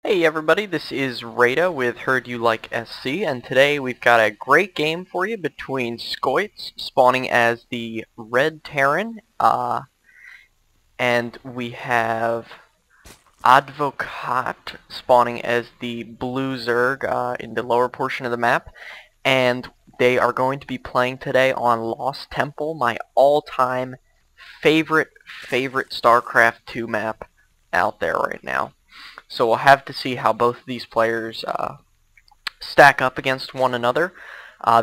Hey everybody, this is Rada with Heard You Like SC, and today we've got a great game for you between Scoits spawning as the red Terran, and we have Advokat spawning as the blue Zerg in the lower portion of the map, and they are going to be playing today on Lost Temple, my all-time favorite Starcraft 2 map out there right now. So we'll have to see how both of these players stack up against one another.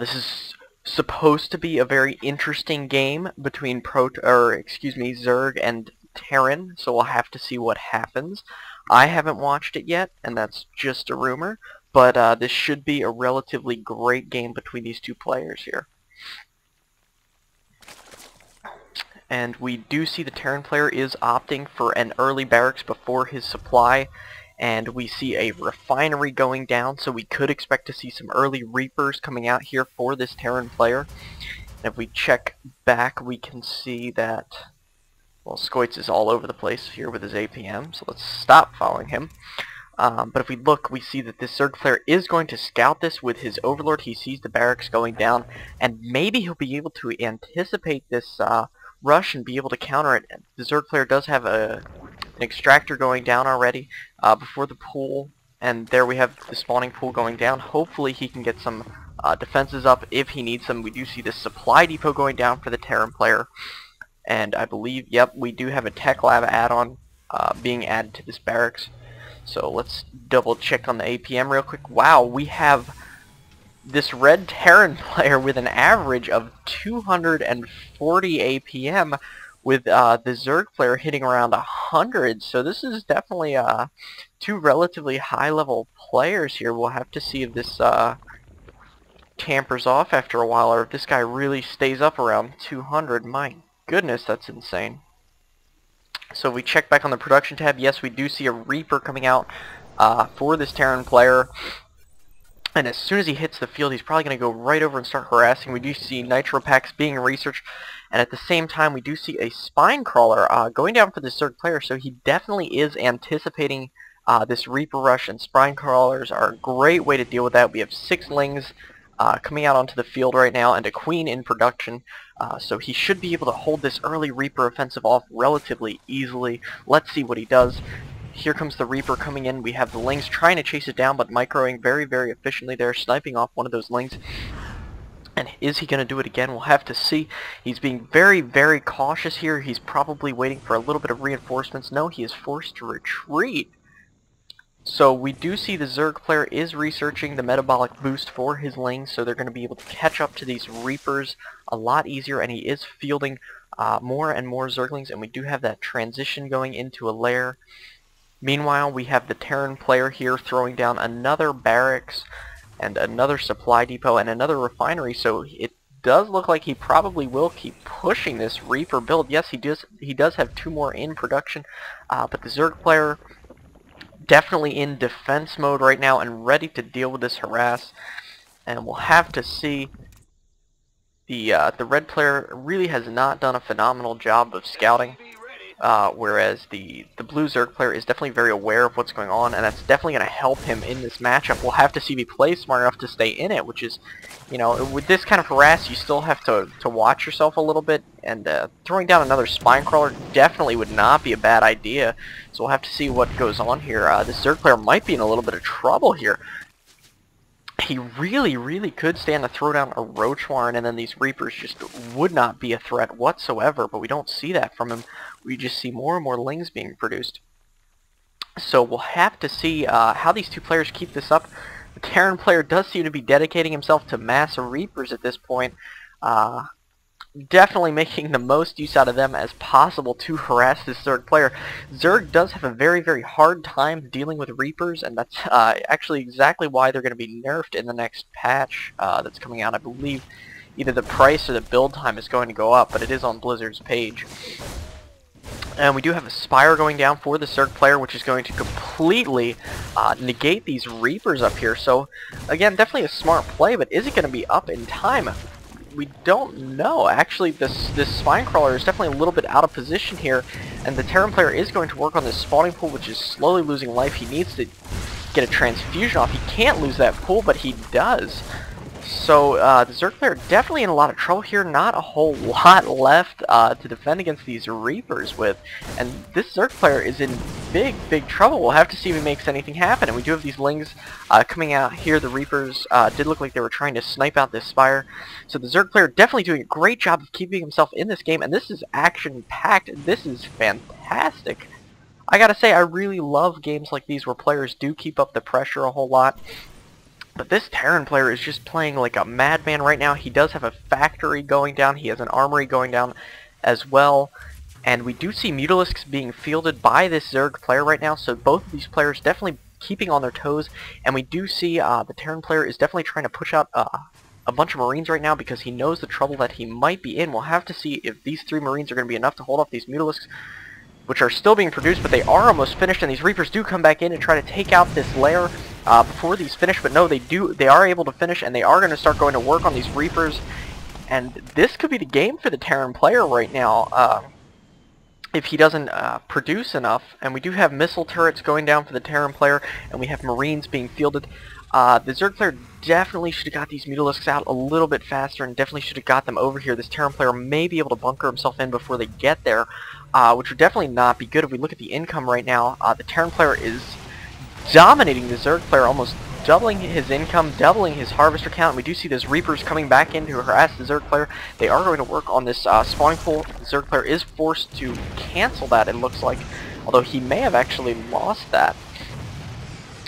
This is supposed to be a very interesting game between Zerg and Terran, so we'll have to see what happens. I haven't watched it yet, and that's just a rumor, but this should be a relatively great game between these two players here. And we do see the Terran player is opting for an early barracks before his supply, and we see a refinery going down, so we could expect to see some early Reapers coming out here for this Terran player. And if we check back, we can see that, well, Scoits is all over the place here with his APM, so let's stop following him. But if we look, we see that this Zerg player is going to scout this with his Overlord. He sees the barracks going down, and maybe he'll be able to anticipate this rush and be able to counter it. The Zerg player does have an extractor going down already before the pool, and there we have the spawning pool going down. Hopefully he can get some defenses up if he needs them. We do see the supply depot going down for the Terran player, and I believe, yep, we do have a tech lab add-on being added to this barracks. So let's double check on the APM real quick. Wow, we have this red Terran player with an average of 240 APM, with the Zerg player hitting around 100. So this is definitely two relatively high-level players here. We'll have to see if this tampers off after a while, or if this guy really stays up around 200. My goodness, that's insane. So we check back on the production tab. Yes, we do see a Reaper coming out for this Terran player. And as soon as he hits the field, he's probably going to go right over and start harassing. We do see nitro packs being researched, and at the same time, we do see a spine crawler going down for the Zerg player. So he definitely is anticipating this Reaper rush, and spine crawlers are a great way to deal with that. We have 6 lings coming out onto the field right now, and a queen in production. So he should be able to hold this early Reaper offensive off relatively easily. Let's see what he does. Here comes the Reaper coming in. We have the Lings trying to chase it down, but microing very, very efficiently there, sniping off one of those Lings. And is he going to do it again? We'll have to see. He's being very, very cautious here. He's probably waiting for a little bit of reinforcements. No, he is forced to retreat. So we do see the Zerg player is researching the metabolic boost for his Lings, so they're going to be able to catch up to these Reapers a lot easier, and he is fielding more and more Zerglings, and we do have that transition going into a lair. Meanwhile, we have the Terran player here throwing down another barracks and another supply depot and another refinery, so it does look like he probably will keep pushing this Reaper build. Yes, he does have 2 more in production, but the Zerg player definitely in defense mode right now and ready to deal with this harass, and we'll have to see. The red player really has not done a phenomenal job of scouting, whereas the blue Zerg player is definitely very aware of what's going on, and that's definitely going to help him in this matchup. We'll have to see if he plays smart enough to stay in it, which is, you know, with this kind of harass, you still have to watch yourself a little bit, and throwing down another spine crawler definitely would not be a bad idea. So we'll have to see what goes on here. This Zerg player might be in a little bit of trouble here. He really, really could stand to throw down a Roach Warren, and then these Reapers just would not be a threat whatsoever, but we don't see that from him. We just see more and more Lings being produced. So we'll have to see how these two players keep this up. The Terran player does seem to be dedicating himself to mass Reapers at this point. Definitely making the most use out of them as possible to harass this Zerg player. Zerg does have a very, very hard time dealing with Reapers, and that's actually exactly why they're going to be nerfed in the next patch that's coming out. I believe either the price or the build time is going to go up, but it is on Blizzard's page. And we do have a Spire going down for the Zerg player, which is going to completely negate these Reapers up here. So, again, definitely a smart play, but is it going to be up in time? We don't know. Actually, this spine crawler is definitely a little bit out of position here, and the Terran player is going to work on this spawning pool, which is slowly losing life. He needs to get a transfusion off. He can't lose that pool, but he does. So the Zerg player definitely in a lot of trouble here. Not a whole lot left to defend against these Reapers with. And this Zerg player is in big trouble. We'll have to see if he makes anything happen. And we do have these Lings coming out here. The Reapers did look like they were trying to snipe out this Spire. So the Zerg player definitely doing a great job of keeping himself in this game. And this is action-packed. This is fantastic. I gotta say, I really love games like these where players do keep up the pressure a whole lot. But this Terran player is just playing like a madman right now. He does have a factory going down. He has an armory going down as well. And we do see Mutalisks being fielded by this Zerg player right now. So both of these players definitely keeping on their toes. And we do see the Terran player is definitely trying to push out a bunch of Marines right now because he knows the trouble that he might be in. We'll have to see if these 3 Marines are going to be enough to hold off these Mutalisks, which are still being produced, but they are almost finished. And these Reapers do come back in and try to take out this lair before these finish, but no, they are able to finish, and they are going to start going to work on these Reapers. And this could be the game for the Terran player right now if he doesn't produce enough. And we do have missile turrets going down for the Terran player, and we have Marines being fielded. The Zerg player definitely should have got these Mutalisks out a little bit faster, and definitely should have got them over here. This Terran player may be able to bunker himself in before they get there, which would definitely not be good. If we look at the income right now, the Terran player is dominating the Zerg player, almost doubling his income, doubling his harvester count. And we do see those Reapers coming back in to harass the Zerg player. They are going to work on this spawning pool. The Zerg player is forced to cancel that, it looks like, although he may have actually lost that.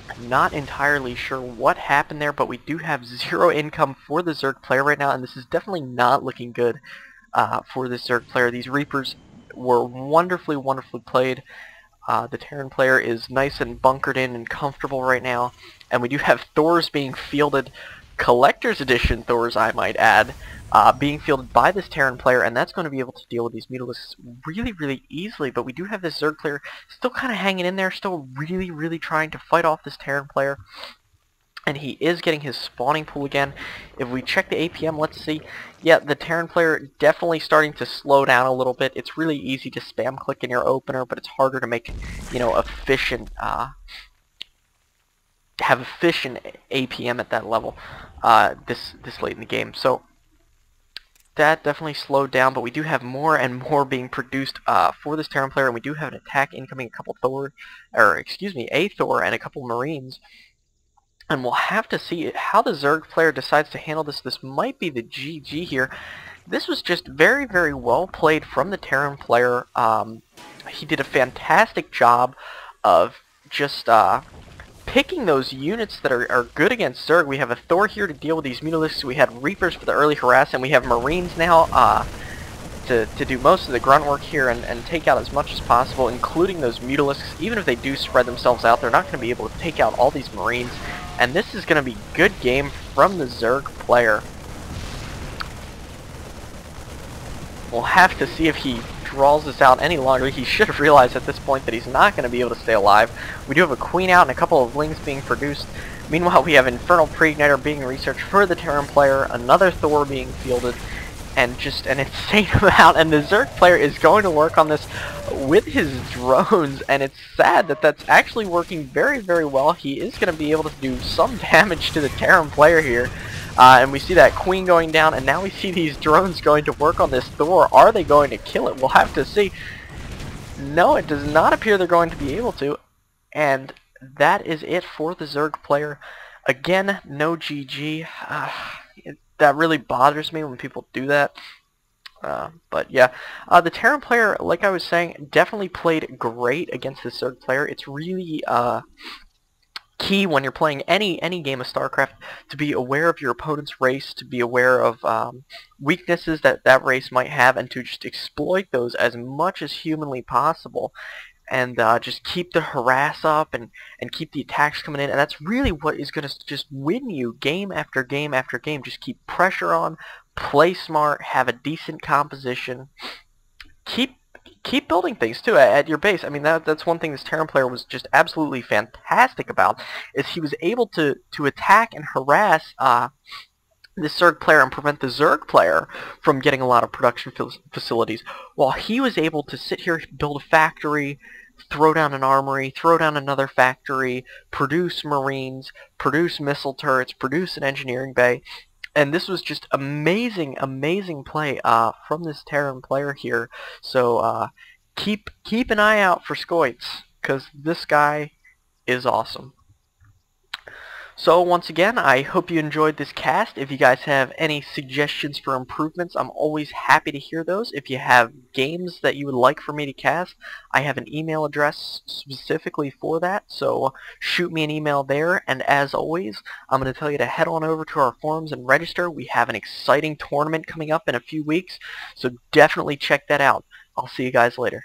I'm not entirely sure what happened there, but we do have 0 income for the Zerg player right now, and this is definitely not looking good for the Zerg player. These Reapers were wonderfully played. The Terran player is nice and bunkered in and comfortable right now. And we do have Thors being fielded, Collector's Edition Thors I might add, being fielded by this Terran player, and that's going to be able to deal with these Mutalisks really easily. But we do have this Zerg player still kind of hanging in there, still really trying to fight off this Terran player. And he is getting his spawning pool again. If we check the APM, let's see. Yeah, the Terran player definitely starting to slow down a little bit. It's really easy to spam click in your opener, but it's harder to make, you know, efficient, have efficient APM at that level this late in the game. So that definitely slowed down, but we do have more and more being produced for this Terran player, and we do have an attack incoming, a Thor and a couple Marines. And we'll have to see how the Zerg player decides to handle this. This might be the GG here. This was just very well played from the Terran player. He did a fantastic job of just picking those units that are good against Zerg. We have a Thor here to deal with these Mutalisks. We had Reapers for the early harass, and we have Marines now to do most of the grunt work here and take out as much as possible, including those Mutalisks. Even if they do spread themselves out, they're not going to be able to take out all these Marines. And this is going to be good game from the Zerg player. We'll have to see if he draws this out any longer. He should have realized at this point that he's not going to be able to stay alive. We do have a Queen out and a couple of Lings being produced. Meanwhile, we have Infernal Pre-Igniter being researched for the Terran player, another Thor being fielded, and just an insane amount. And the Zerg player is going to work on this with his drones, and it's sad that that's actually working very well. He is going to be able to do some damage to the Terran player here. And we see that Queen going down, and now we see these drones going to work on this Thor. Are they going to kill it? We'll have to see. No, it does not appear they're going to be able to. And that is it for the Zerg player. Again, no GG. That really bothers me when people do that. But yeah, the Terran player, like I was saying, definitely played great against the Zerg player. It's really key when you're playing any game of StarCraft to be aware of your opponent's race, to be aware of weaknesses that race might have, and to just exploit those as much as humanly possible. And just keep the harass up and keep the attacks coming in. And that's really what is going to just win you game after game after game. Just keep pressure on, play smart, have a decent composition. Keep building things too at your base. I mean, that's one thing this Terran player was just absolutely fantastic about, is he was able to attack and harass the Zerg player and prevent the Zerg player from getting a lot of production facilities, while he was able to sit here, build a factory, throw down an armory, throw down another factory, produce marines, produce missile turrets, produce an engineering bay. And this was just amazing, amazing play from this Terran player here. So keep an eye out for Scoits, because this guy is awesome. So once again, I hope you enjoyed this cast. If you guys have any suggestions for improvements, I'm always happy to hear those. If you have games that you would like for me to cast, I have an email address specifically for that, so shoot me an email there. And as always, I'm going to tell you to head on over to our forums and register. We have an exciting tournament coming up in a few weeks, so definitely check that out. I'll see you guys later.